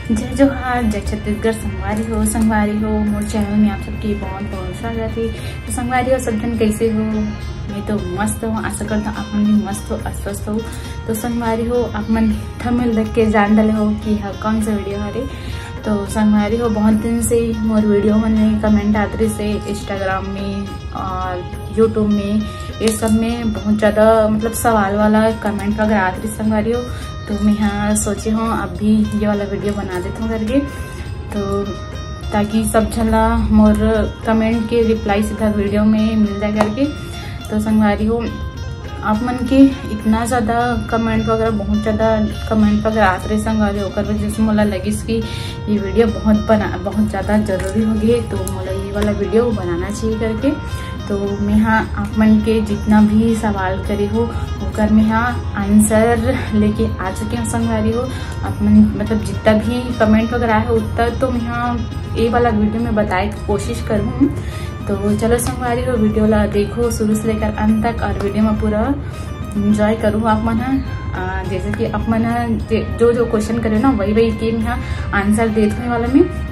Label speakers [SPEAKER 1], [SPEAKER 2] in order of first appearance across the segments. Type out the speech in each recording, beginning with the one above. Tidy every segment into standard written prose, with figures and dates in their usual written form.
[SPEAKER 1] जय जोहार, जय छत्तीसगढ़। संगवारी हो मोर चैनल में आप सबकी बहुत बहुत स्वागत है। तो संगवारी हो सब जन कैसे हो? मैं तो मस्त हूँ, आशा करता हूँ आप मन भी मस्त हो, अस्वस्थ हो। तो संगवारी हो आप मन थंबनेल देख के जान डाले हो कि कौन सा वीडियो हरे। तो संगवारी हो बहुत दिन से मोर वीडियो मन में कमेंट आते से इंस्टाग्राम में और यूट्यूब में, ये सब में बहुत ज़्यादा मतलब सवाल वाला कमेंट वगैरह आते संगवारी हो। तो मैं यहाँ सोची हूँ अब भी ये वाला वीडियो बना देता हूँ करके, तो ताकि सब झला मोर कमेंट के रिप्लाई सीधा वीडियो में मिल जाए करके। तो संगवारी हो आप मन के इतना ज़्यादा कमेंट वगैरह, बहुत ज़्यादा कमेंट वगैरह आते रहे संगवारी होकर वजह से मोला लगिस कि ये वीडियो बहुत ज़्यादा ज़रूरी हो गई, तो मोला ये वाला वीडियो बनाना चाहिए करके। तो मैं यहाँ आप मन के जितना भी सवाल करे हो होकर मैं यहाँ आंसर लेके आ चुके हैं संगवारी हो। आप मन मतलब जितना भी कमेंट वगैरह है उतना तो मैं यहाँ ये वाला वीडियो में बताए की कोशिश करूँ। तो चलो संगवारी हो वीडियो ला देखो शुरू से लेकर अंत तक और वीडियो में पूरा इंजॉय करूँ आप मन। जैसे कि आप मन जो जो क्वेश्चन करे ना वही के मैं यहाँ आंसर देने वाला में।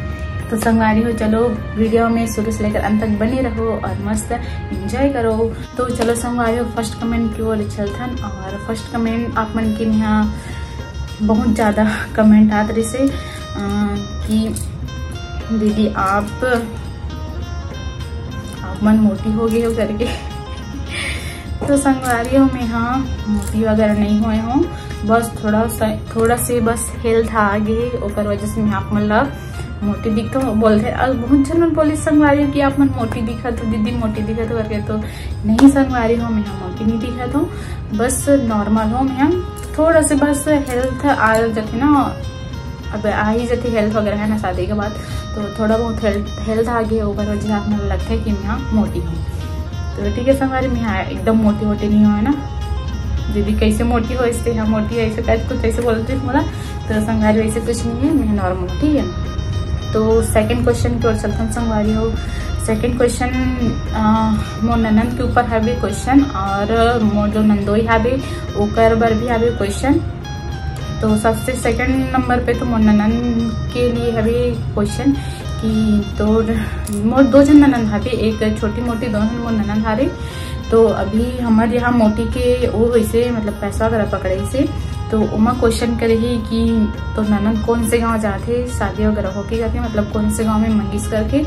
[SPEAKER 1] तो संगवारी हो चलो वीडियो में शुरू से लेकर अंत तक बने रहो और मस्त एंजॉय करो। तो चलो संगवारी हो फर्स्ट कमेंट की ओर चलथन। और फर्स्ट कमेंट आप मन के यहाँ बहुत ज़्यादा कमेंट आते रहे से कि दीदी आप मन मोटी हो गए हो करके। तो संगवारी हो मैं यहाँ मोटी वगैरह नहीं हुए हूँ, बस थोड़ा से बस हेल्थ आ गए और वजह से मैं आप मन ला मोटी दिखता हूँ बोलते। और बहुत जन बोले संगवारी हो कि आप मन मोटी दिखा तो दीदी मोटी दिखा तो करके। तो नहीं संगवारी हो मैं यहाँ मोटी नहीं दिखा तो बस नॉर्मल हो। मैं थोड़ा से बस हेल्थ आ जाती ना, अब आ ही जाती हेल्थ वगैरह है ना शादी के बाद, तो थोड़ा बहुत हेल्थ आ गई ओवर वजह से आप मुझे लगता है कि मैं यहाँ मोटी हूँ। तो ठीक है संगवारी मैं यहाँ एकदम मोटी नहीं हुआ है ना। दीदी कैसे मोटी हो, इससे यहाँ मोटी है ऐसे कुछ ऐसे बोलते हैं बोला। तो संगवारी वैसे कुछ नहीं है, मैं नॉर्मल ठीक है। तो सेकंड क्वेश्चन की ओर चलते हैं संगवारी हो। सेकंड क्वेश्चन मोर ननद के ऊपर है भी क्वेश्चन और मोर जो नंदोई है भी ओकर बर भी है भी क्वेश्चन। तो सबसे सेकंड नंबर पे तो मोर ननद के लिए है भी क्वेश्चन कि तो मोर दो जन ननद है भी, एक छोटी मोटी दोनों मोर ननद हारे। तो अभी हमारे यहाँ मोटी के वो वैसे मतलब पैसा वगैरह पकड़े से, तो उमा क्वेश्चन करे ही कि तो ननद कौन से गांव जाते शादी वगैरह होके जाते मतलब कौन से गांव में मंगिस करके।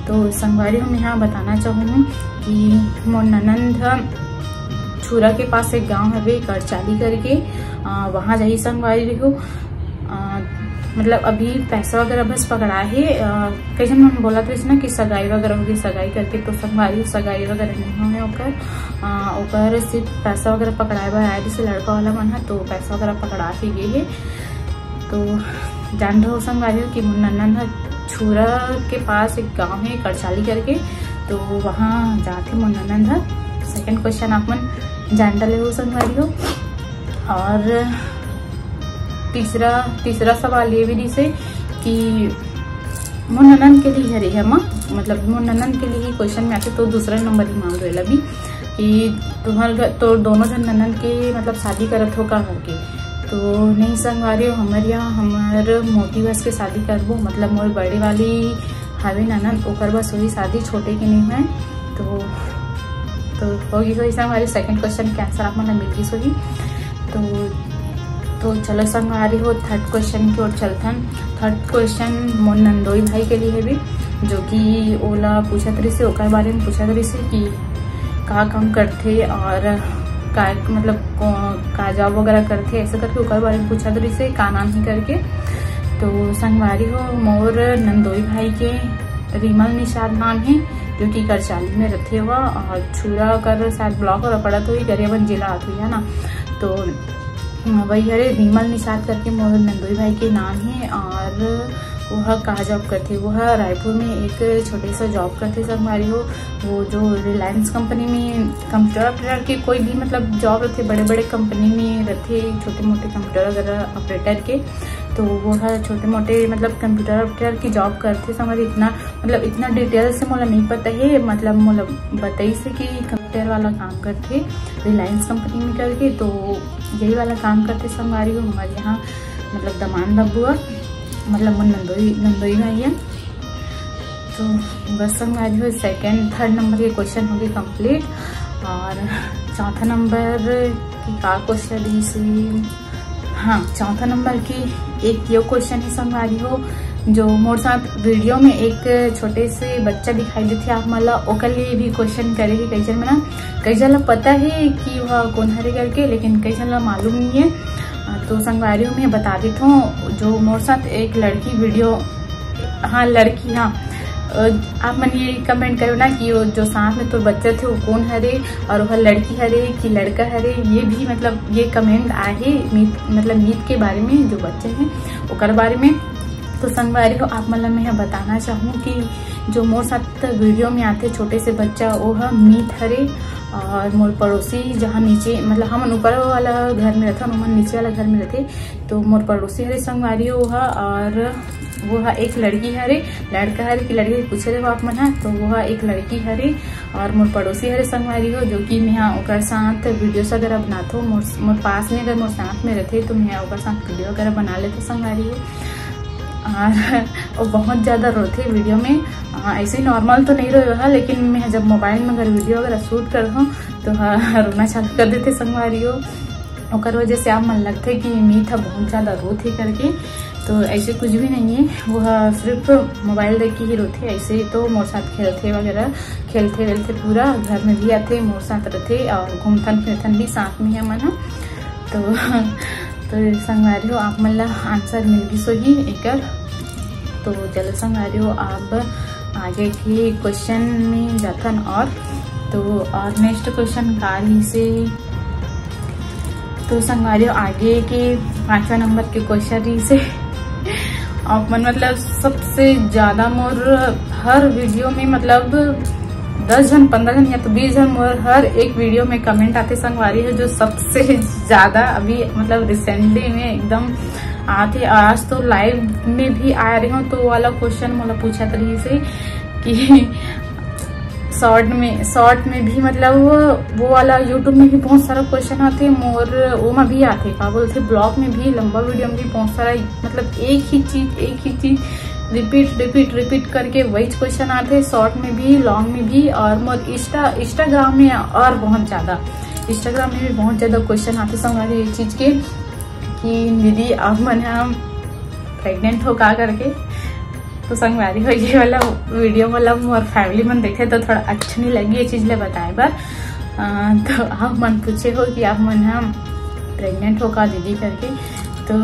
[SPEAKER 1] तो संगवारी हम यहाँ बताना चाहूँगी कि मोर ननद छुरा के पास एक गांव है वे करचाली करके, वहाँ जाइए संगवारी हो। मतलब अभी पैसा वगैरह बस पकड़ा है। कैसे मैंने बोला था इसमें कि सगाई वगैरह होगी, सगाई करके तो संगवारी सगाई वगैरह नहीं होने ओकर सिर्फ पैसा वगैरह पकड़ाए हुआ है। जैसे लड़का वाला मन है तो पैसा वगैरह पकड़ा ही गए है। तो जान रहे हो संगवारी हो कि ननद छुरा के पास एक गांव है करचाली करके, तो वहाँ जाते मोर ननद है। सेकंड क्वेश्चन आप मन जान डाले हो संगवारी हो। और तीसरा सवाल ये भी से कि मोर ननद के लिए हरे है माँ, मतलब मोर ननद के लिए ही क्वेश्चन में आते। तो दूसरा नंबर ही मांग रहे भी कि तुम्हारे तो दोनों जन ननद के मतलब शादी करत हो का करके। तो नहीं संगवारी हो हमारे यहाँ हमार मोटी बस के शादी करबो, मतलब मोर बड़े वाली हावे ननद ओकर बस वही शादी, छोटे के नहीं है। तो होगी तो ऐसा हमारे सेकंड क्वेश्चन के आंसर आप मतलब मिल गई सोगी। तो चलो संगवारी हो थर्ड क्वेश्चन की ओर चलते हैं। थर्ड क्वेश्चन मोर नंदोई भाई के लिए है भी, जो कि ओला पूछा तरी से ओकर बारे में पूछा तरी से कि का काम करते और का मतलब का जॉब वगैरह करते ऐसे करके ओकर बारे में पूछा तरी से का नाम ही करके। तो संगवारी हो मोर नंदोई भाई के रीमल निषाद नाम है, जो कि करचाली में रहते हुआ और छुरा कर शायद ब्लॉक और पड़ा तो ही गरियाबंद जिला आती है ना। तो वही हरे रीमल निषाद करके मोर नंदोई भाई के नाम है। और वह कहाँ जॉब करते, वह रायपुर में एक छोटे सा जॉब करते संगवारी हो। वो जो रिलायंस कंपनी में कंप्यूटर ऑपरेटर के कोई भी मतलब जॉब रहते, बड़े बड़े कंपनी में रहते छोटे मोटे कंप्यूटर वगैरह ऑपरेटर के। तो वो है छोटे मोटे मतलब कंप्यूटर ऑपरेटर की जॉब करते संगवारी। इतना डिटेल से मोला नहीं पता है, मतलब मोला बताई से कि कंप्यूटर वाला काम करते रिलायंस कंपनी में करके। तो यही वाला काम करते संगवारी हो हमारे यहाँ मतलब दमान बबुआ। मतलब मोर नंदोई भाई है। तो बस संगवारी हो सेकेंड थर्ड नंबर के क्वेश्चन हो गए कंप्लीट। और चौथा नंबर की का क्वेश्चन रही, हाँ चौथा नंबर की एक यो क्वेश्चन ही संगवारी हो जो मोर साथ वीडियो में एक छोटे से बच्चा दिखाई देते आप मला ओकर लिए भी क्वेश्चन करे ही कई जन मना कई जन पता है कि वह कौन हरे करके, लेकिन कई जन मालूम नहीं है। तो संगवारियों में बता देता हूँ जो मोर साथ एक लड़की वीडियो, हाँ लड़की, हाँ आप मन ये कमेंट करो ना कि वो जो साथ में तो बच्चे थे वो कौन हरे और वह लड़की हरे कि लड़का हरे, ये भी मतलब ये कमेंट आए मीत के बारे में जो बच्चे हैं ओकर बारे में। तो संगवारी हो आप मतलब मैं बताना चाहूँ कि जो मोर साथ वीडियो में आते छोटे से बच्चा वो है मीत हरे और मोर पड़ोसी जहाँ नीचे मतलब हम ऊपर वाला घर में रहता हम नीचे वाला घर में रहते, तो मोर पड़ोसी हरे संगवारी हो और वो है एक लड़की हरे, लड़का हरे कि लड़की पूछे रहे आप मन है, तो वो है एक लड़की हरे और मोर पड़ोसी हरे संगवारी हो जो कि मैं ओकर साथ वीडियो वगैरह बनाता हूँ। मोर पास में अगर मोर साथ में रहते तो मैं ओकर साथ वीडियो वगैरह बना लेते संगवारी हो। और वो बहुत ज़्यादा रोते वीडियो में, ऐसे ही नॉर्मल तो नहीं रोए है, लेकिन मैं जब मोबाइल में अगर वीडियो वगैरह शूट कर हूँ तो रोना चालू कर देते संगवारी हो। ओकर वजह से आप मन लगते कि मीठा बहुत ज़्यादा रोते करके, तो ऐसे कुछ भी नहीं है, वो सिर्फ मोबाइल देख के ही रोते। ऐसे तो मोर साथ खेलते वगैरह, खेलते वेलते पूरा घर में भी आते मोर साथ रहते और घूमथन फिरथन भी साथ में है मन। तो संगवारी हो आप मन ला आंसर मिल गई सो ही एकर। तो चलो संगवारी हो आप आगे के क्वेश्चन में जाथन और नेक्स्ट क्वेश्चन कारी से। तो संगवारी हो आगे के 5वां नंबर के क्वेश्चन रही से आप मन मतलब सबसे ज्यादा मोर हर वीडियो में मतलब 10 जन 15 जन या तो 20 जन मोर हर एक वीडियो में कमेंट आते संगवारी है जो सबसे ज्यादा अभी मतलब रिसेंटली में एकदम आते। आज तो लाइव में भी आ रही हूँ तो वाला क्वेश्चन मतलब पूछा तरी से कि शॉर्ट में भी मतलब वो वाला यूट्यूब में भी बहुत सारा क्वेश्चन आते मोर वो में भी आते का बोलते ब्लॉग में भी लंबा वीडियो में भी बहुत सारा मतलब एक ही चीज रिपीट करके वही क्वेश्चन आते शॉर्ट में भी लॉन्ग में भी। और मोर इंस्टाग्राम में और बहुत ज्यादा इंस्टाग्राम में भी बहुत ज्यादा क्वेश्चन आते संगवारी ये चीज के कि दीदी आप मन हम प्रेग्नेंट हो का करके। तो संगवारी हो ये वाला वीडियो मतलब मोर फैमिली मन देखे तो थोड़ा अच्छा नहीं लगी ये चीज ले बताए बार। तो आप मन पूछे हो कि आप मन हम प्रेग्नेंट हो का दीदी करके, तो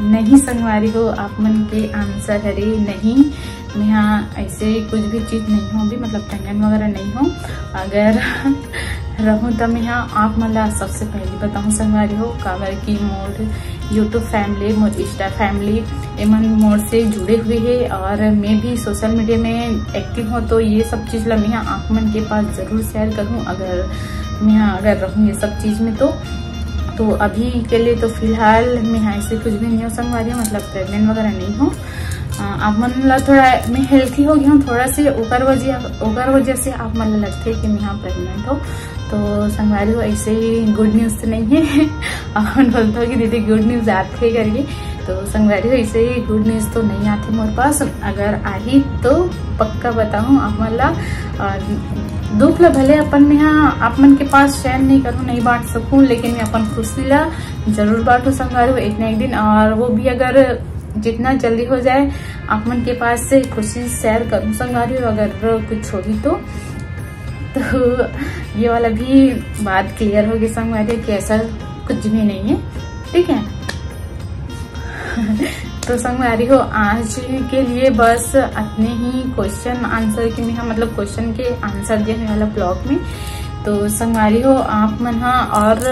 [SPEAKER 1] नहीं संगवारी हो आप मन के आंसर हरे नहीं, मैं यहाँ ऐसे कुछ भी चीज नहीं हूँ अभी मतलब प्रेग्नेंट वगैरह नहीं हूँ। अगर रहूँ तो मैं यहाँ आप मतलब सबसे पहले बताऊँ संगवारी हो काबर की मोर यूट्यूब फैमिली मोर इंस्टा फैमिली एमन मोर से जुड़े हुए है और मैं भी सोशल मीडिया में एक्टिव हूँ, तो ये सब चीज ला मैं आप मन के पास जरूर शेयर करूँ अगर मैं अगर रहूँ ये सब चीज में। तो अभी के लिए तो फिलहाल मैं ऐसे कुछ भी नहीं हो संगवारी हूँ मतलब प्रेग्नेंट वगैरह नहीं हूँ। आप मन ला थोड़ा मैं हेल्थी हो गया हूँ थोड़ा से ओकर वजह से आप मन लगते कि मैं यहाँ प्रेग्नेंट हो। तो संगवारी हो ऐसे ही गुड न्यूज तो नहीं है अपन बोलते हो कि दीदी गुड न्यूज आते करके, तो संगवारी हो ऐसे ही गुड न्यूज तो नहीं आती मोर पास। अगर आई तो पक्का बताऊँ आप मन ला। दुख ला भले अपन में यहाँ आप मन के पास शेयर नहीं करूँ नहीं बांट सकूँ, लेकिन मैं अपन खुशी ला जरूर बांटू संगवारी हो एक न एक दिन, और वो भी अगर जितना जल्दी हो जाए आप मन के पास से खुशी शेयर करूँ संगवारी हो अगर कुछ होगी तो ये वाला भी बात क्लियर होगी संगवारी कि ऐसा कुछ भी नहीं है, ठीक है। तो संगवारी हो आज के लिए बस इतने ही क्वेश्चन आंसर के में मतलब क्वेश्चन के आंसर देने वाला ब्लॉग में। तो संगवारी हो आप मन हाँ और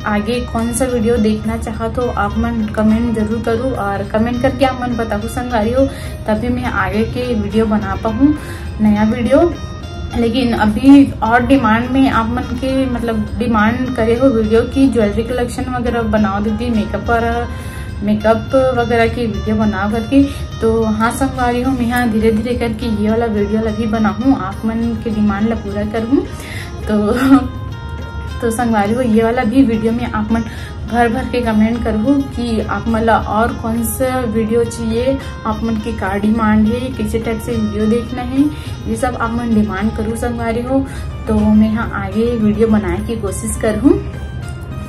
[SPEAKER 1] आगे कौन सा वीडियो देखना चाहा तो आप मन कमेंट जरूर करूँ और कमेंट करके आप मन बताओ संगवारी हो, तभी मैं आगे के वीडियो बना पाऊँ नया वीडियो। लेकिन अभी और डिमांड में आप मन के मतलब डिमांड करे हो वीडियो की ज्वेलरी कलेक्शन वगैरह बनाओ दीदी मेकअप वगैरह की वीडियो बनाओ करके, तो हाँ संगवारी हो मैं यहाँ धीरे धीरे करके ये वाला वीडियो लगी बनाऊँ आप मन के डिमांड ला पूरा करूँ। तो संगवारी हो ये वाला भी वीडियो में आप मन भर भर के कमेंट करूँ कि आप मतलब और कौन सा वीडियो चाहिए, आप मन की का डिमांड है, किसी टाइप से वीडियो देखना है, ये सब आप मन डिमांड करूँ संगवारी हो। तो मैं यहाँ आगे वीडियो बनाने की कोशिश करूँ।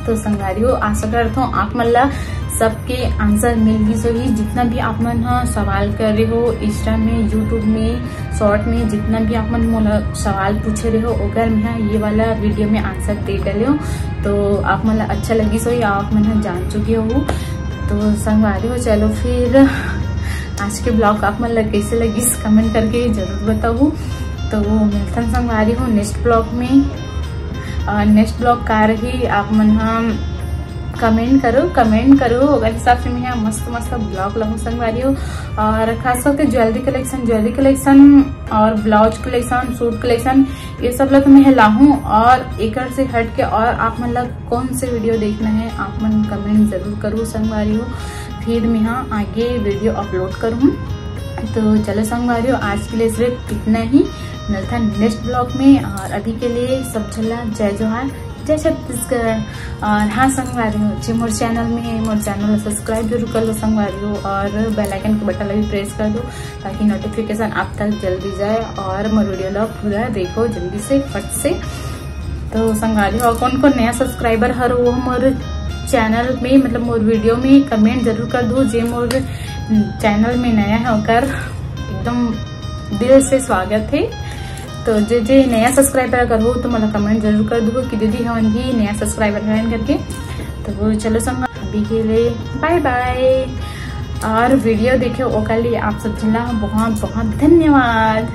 [SPEAKER 1] तो संगवारी हो आशा करता हूँ आप मतलब सबके आंसर मिल भी सही। जितना भी आप मन सवाल कर रहे हो इंस्टा में, यूट्यूब में, शॉर्ट में, जितना भी आप मन सवाल पूछे रहे हो अगर मैं ये वाला वीडियो में आंसर दे डाले हो तो आप मतलब अच्छा लगी सो या आप मन जान चुके हो। तो संगवारी हो चलो फिर आज के ब्लॉग आप मतलब कैसे लगी कमेंट करके जरूर बताओ। तो मिलता संगवारी हो नेक्स्ट ब्लॉग में। नेक्स्ट ब्लॉग का रही आप मन कमेंट करो अगर हिसाब से मैं मस्त ब्लॉग लगू संगवारी हो। और खास करके ज्वेलरी कलेक्शन और ब्लाउज कलेक्शन, सूट कलेक्शन ये सब लोग मैं लाऊं। और एक से हट के और आप मतलब कौन से वीडियो देखना है आप मन कमेंट जरूर करूँ संगवारी हो, फिर मैं यहाँ आगे वीडियो अपलोड करूँ। तो चलो संगवारी हो आज के लिए सिर्फ इतना ही, मिलता है नेक्स्ट ब्लॉग में। और अभी के लिए सब चला जय जोहार, जय छत्तीसगढ़। और हाँ संगवारी हो जो मोर चैनल में है, मोर चैनल सब्सक्राइब जरूर कर लो संगवारी हो और बेल आइकन के बटन भी प्रेस कर दो ताकि नोटिफिकेशन आप तक जल्दी जाए और मोर वीडियो लो पूरा देखो जल्दी से फट से। तो संगवारी हो कौन कौन नया सब्सक्राइबर हर वो मोर चैनल में मतलब मोर वीडियो में कमेंट जरूर कर दो। जे मोर चैनल में नया है होकर एकदम दिल से स्वागत है। तो जे नया सब्सक्राइबर अगर हो तो मतलब कमेंट जरूर कर दो कि दीदी हम भी नया सब्सक्राइबर हैं करके। तो चलो संग अभी के लिए बाय बाय। और वीडियो देखे वो के लिए आप सब चला बहुत बहुत धन्यवाद।